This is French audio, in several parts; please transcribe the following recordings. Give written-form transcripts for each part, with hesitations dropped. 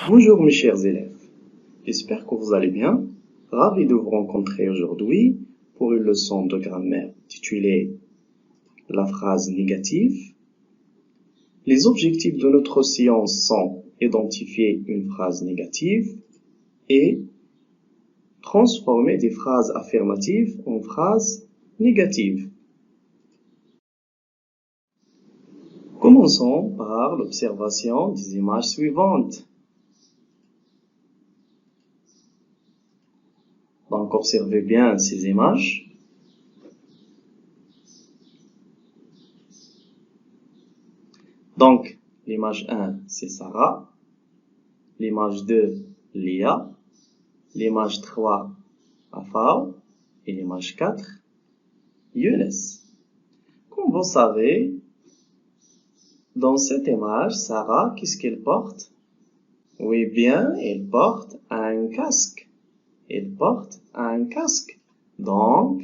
Bonjour mes chers élèves, j'espère que vous allez bien. Ravi de vous rencontrer aujourd'hui pour une leçon de grammaire titulée La phrase négative. Les objectifs de notre séance sont identifier une phrase négative et transformer des phrases affirmatives en phrases négatives. Commençons par l'observation des images suivantes. Donc, observez bien ces images. Donc, l'image 1, c'est Sarah. L'image 2, Léa. L'image 3, Afao. Et l'image 4, Younes. Comme vous savez, dans cette image, Sarah, qu'est-ce qu'elle porte? Oui, bien, elle porte un casque. Elle porte un casque. Donc,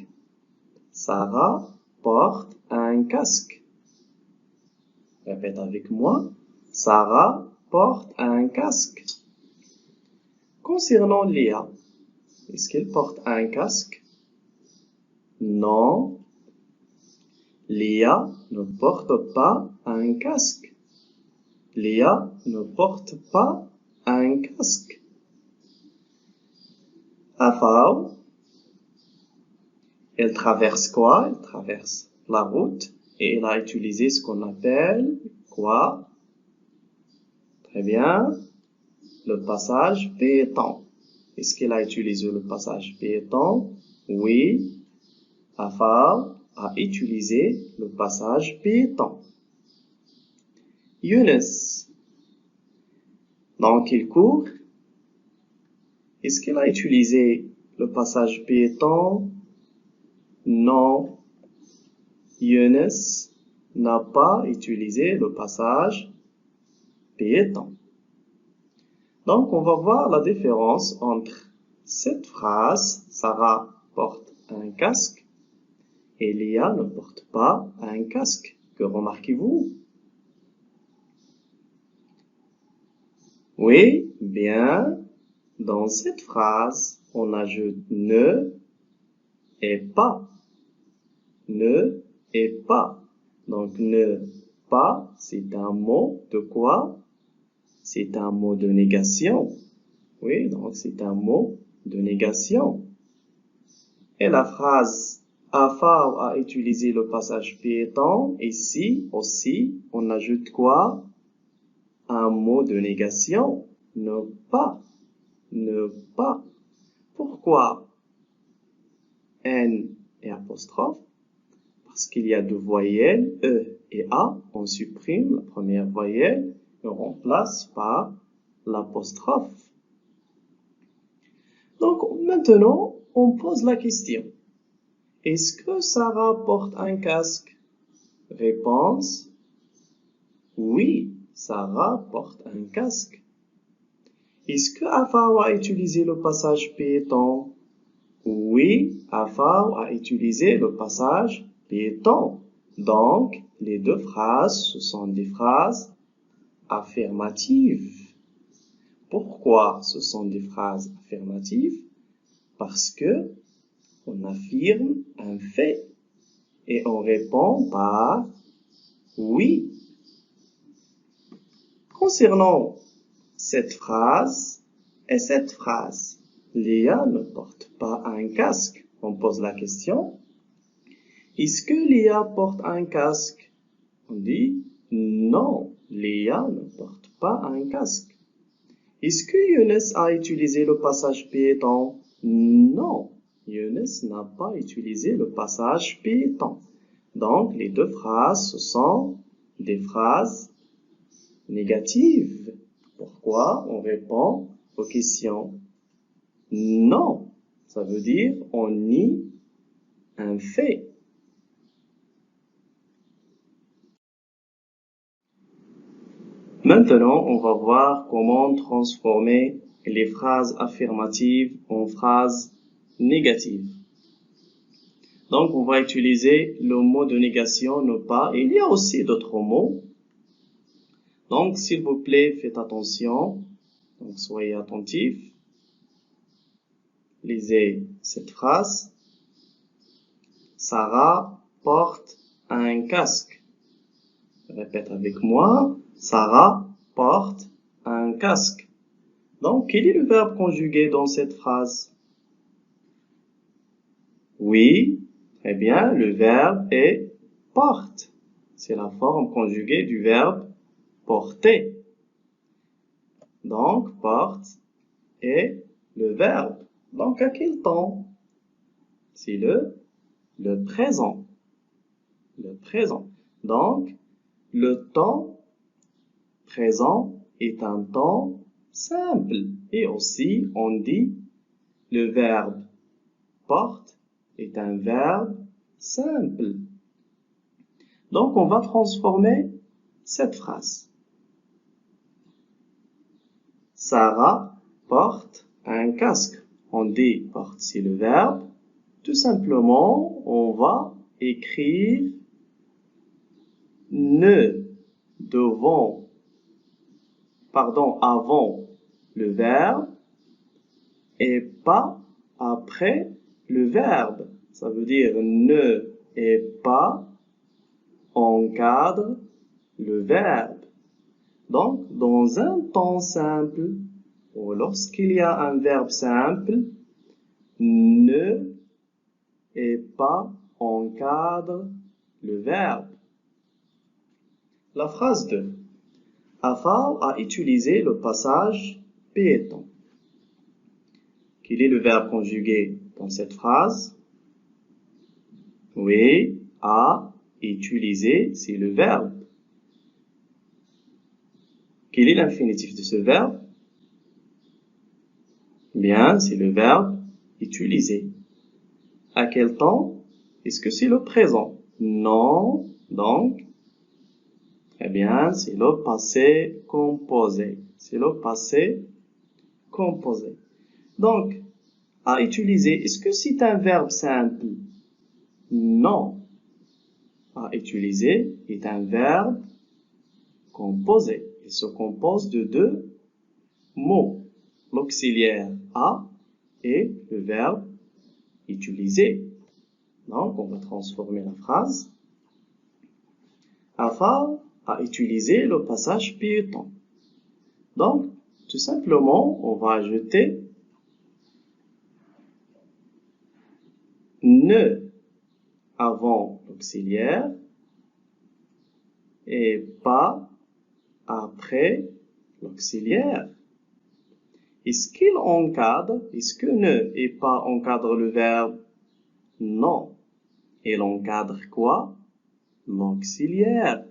Sarah porte un casque. Répète avec moi. Sarah porte un casque. Concernant Léa, est-ce qu'elle porte un casque? Non. Léa ne porte pas un casque. Léa ne porte pas un casque. Afao, elle traverse quoi? Elle traverse la route et elle a utilisé ce qu'on appelle quoi? Très bien. Le passage piéton. Est-ce qu'elle a utilisé le passage piéton? Oui. Afao a utilisé le passage piéton. Younes, donc il court. Est-ce qu'elle a utilisé le passage piéton? Non. Younes n'a pas utilisé le passage piéton. Donc, on va voir la différence entre cette phrase, Sarah porte un casque, et Léa ne porte pas un casque. Que remarquez-vous? Oui, bien. Dans cette phrase, on ajoute ne et pas. Ne et pas. Donc, ne pas, c'est un mot de quoi? C'est un mot de négation. Oui, donc c'est un mot de négation. Et la phrase Afao a utilisé le passage piéton. Ici aussi, on ajoute quoi? Un mot de négation. Ne pas. Ne pas. Pourquoi N et apostrophe? Parce qu'il y a deux voyelles, E et A. On supprime la première voyelle et on remplace par l'apostrophe. Donc, maintenant, on pose la question. Est-ce que Sarah porte un casque? Réponse. Oui, Sarah porte un casque. Est-ce que Afao a utilisé le passage piéton? Oui, Afao a utilisé le passage piéton. Donc, les deux phrases, ce sont des phrases affirmatives. Pourquoi ce sont des phrases affirmatives? Parce que on affirme un fait et on répond par oui. Concernant cette phrase et cette phrase, Léa ne porte pas un casque. On pose la question. Est-ce que Léa porte un casque? On dit non, Léa ne porte pas un casque. Est-ce que Younes a utilisé le passage piéton? Non, Younes n'a pas utilisé le passage piéton. Donc, les deux phrases, ce sont des phrases négatives. Pourquoi? On répond aux questions. Non, ça veut dire on nie un fait. Maintenant, on va voir comment transformer les phrases affirmatives en phrases négatives. Donc, on va utiliser le mot de négation, ne pas. Il y a aussi d'autres mots. Donc, s'il vous plaît, faites attention. Donc, soyez attentifs. Lisez cette phrase. Sarah porte un casque. Répète avec moi. Sarah porte un casque. Donc, quel est le verbe conjugué dans cette phrase? Oui, très bien, le verbe est porte. C'est la forme conjuguée du verbe porter. Donc, porte est le verbe. Donc, à quel temps? C'est le présent. Le présent. Donc, le temps présent est un temps simple. Et aussi, on dit le verbe porte est un verbe simple. Donc, on va transformer cette phrase. Sarah porte un casque. On dit porte, c'est le verbe. Tout simplement, on va écrire ne avant le verbe et pas après le verbe. Ça veut dire ne et pas encadre le verbe. Donc, dans un temps simple, ou lorsqu'il y a un verbe simple, ne et pas encadre le verbe. La phrase 2. Afar a utilisé le passage piéton. Quel est le verbe conjugué dans cette phrase? Oui, a utilisé, c'est le verbe. Quel est l'infinitif de ce verbe? Bien, c'est le verbe utiliser. À quel temps? Est-ce que c'est le présent? Non, donc, très bien, c'est le passé composé. C'est le passé composé. Donc, à utiliser, est-ce que c'est un verbe simple? Non. À utiliser est un verbe composé. Il se compose de deux mots. L'auxiliaire à et le verbe utiliser. Donc, on va transformer la phrase. Afar a utilisé le passage piéton. Donc, tout simplement, on va ajouter ne avant l'auxiliaire et pas après l'auxiliaire. Est-ce qu'il encadre? Est-ce que ne et pas encadre le verbe? Non. Il encadre quoi? L'auxiliaire.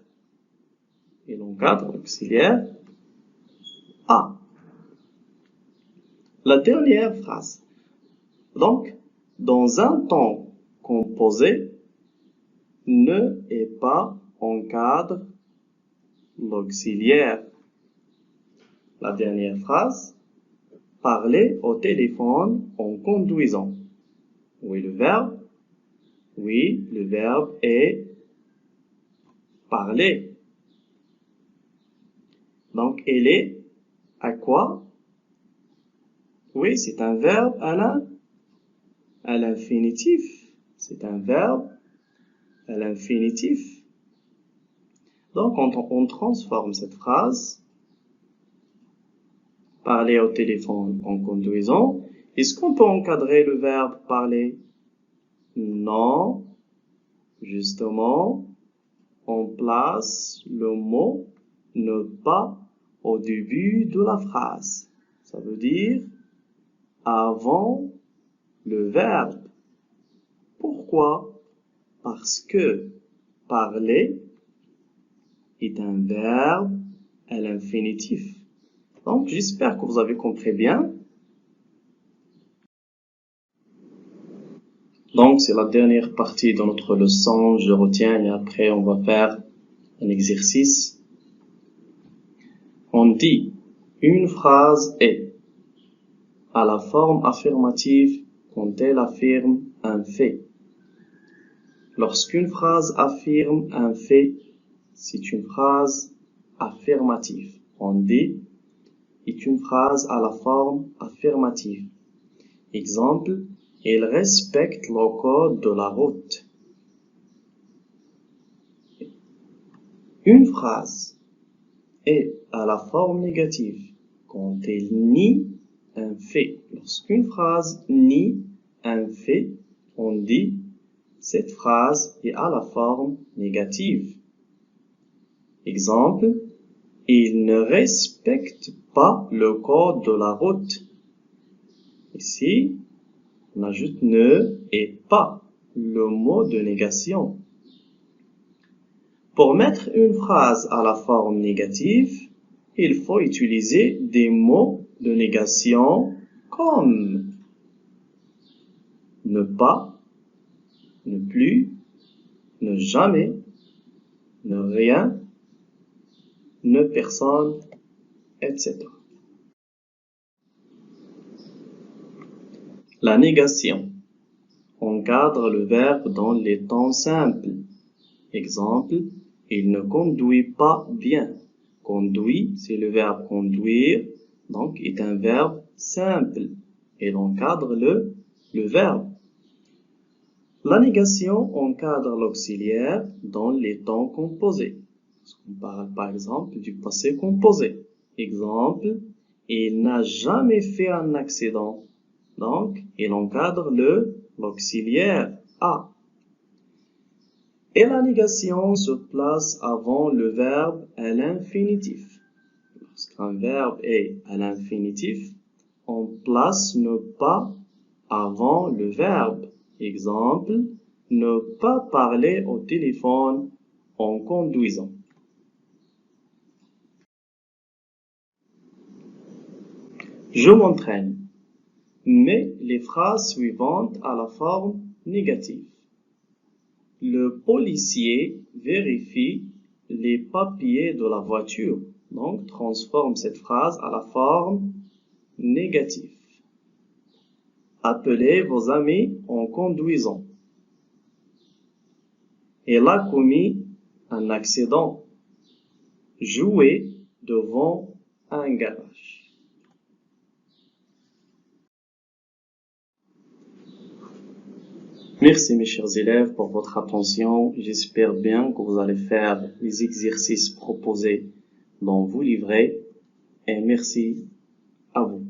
Il encadre l'auxiliaire a. La dernière phrase. Donc, dans un temps composé, ne et pas encadre l'auxiliaire. La dernière phrase. Parler au téléphone en conduisant. Oui, le verbe. Oui, le verbe est parler. Donc, elle est à quoi? Oui, c'est un verbe à l'infinitif. C'est un verbe à l'infinitif. Donc, on transforme cette phrase. Parler au téléphone en conduisant. Est-ce qu'on peut encadrer le verbe parler? Non. Justement, on place le mot ne pas au début de la phrase. Ça veut dire avant le verbe. Pourquoi? Parce que parler est un verbe à l'infinitif. Donc, j'espère que vous avez compris bien. Donc, c'est la dernière partie de notre leçon. Je retiens et après, on va faire un exercice. On dit une phrase est à la forme affirmative quand elle affirme un fait. Lorsqu'une phrase affirme un fait, c'est une phrase affirmative. On dit est une phrase à la forme affirmative. Exemple, il respecte le code de la route. Une phrase est à la forme négative quand elle nie un fait. Lorsqu'une phrase nie un fait, on dit cette phrase est à la forme négative. Exemple, il ne respecte pas le code de la route. Ici, on ajoute ne et pas, le mot de négation. Pour mettre une phrase à la forme négative, il faut utiliser des mots de négation comme ne pas, ne plus, ne jamais, ne rien, ne personne, etc. La négation encadre le verbe dans les temps simples. Exemple, il ne conduit pas bien. Conduit, c'est le verbe conduire, donc est un verbe simple. Il encadre le verbe. La négation encadre l'auxiliaire dans les temps composés. On parle par exemple du passé composé. Exemple, il n'a jamais fait un accident. Donc, il encadre l'auxiliaire a. Et la négation se place avant le verbe à l'infinitif. Lorsqu'un verbe est à l'infinitif, on place ne pas avant le verbe. Exemple, ne pas parler au téléphone en conduisant. Je m'entraîne. Mets les phrases suivantes à la forme négative. Le policier vérifie les papiers de la voiture. Donc, transforme cette phrase à la forme négative. Appelez vos amis en conduisant. Elle a commis un accident. Jouez devant un garage. Merci mes chers élèves pour votre attention. J'espère bien que vous allez faire les exercices proposés dans vos livrets et merci à vous.